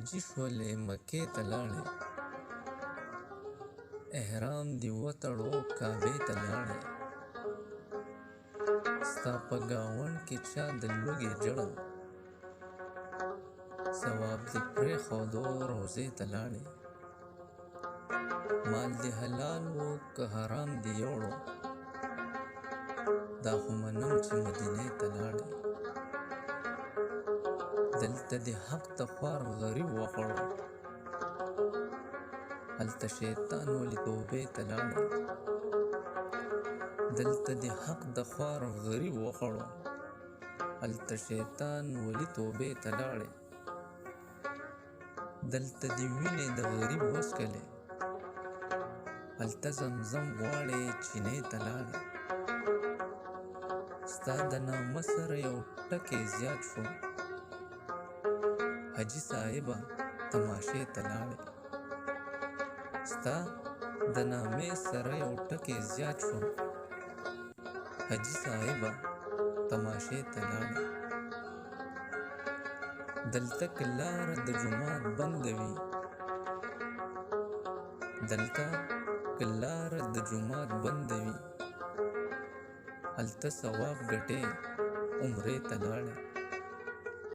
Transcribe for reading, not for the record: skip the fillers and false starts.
حاجی شولې مکې ته لاړې، احرام دې وتړو کعبې ته لاړې. ستا په ګاونډ کې چا د لوږې ژړل، ثواب دې پرېښودو روضې ته لاړې. مال دې حلال و که حرام دې یوړو، دا خو منم چې مدینې ته لاړې. دلته دې حق ته خوار غریب وخوړو، هلته شیطان ولې توبې ته لاړې. دلته دې حق د خوار غریب وخوړو، هلته شیطان ولې توبې ته لاړې. دلته دې وینې د غریب وڅکلې، هلته زمزم غواړې چینې ته لاړې. ستا د نامه سره یو ټکی زیات شو، حاجي صاحبه تماشې ته لاړې. ستا د نامې سره یو ټکی زیات شو، حاجي صاحبه تماشې ته لاړې. دلته که لاره د جومات بنده وي، دلته که لاره د جومات بنده وي، هلته ثواب ګټې عمرې ته لاړې.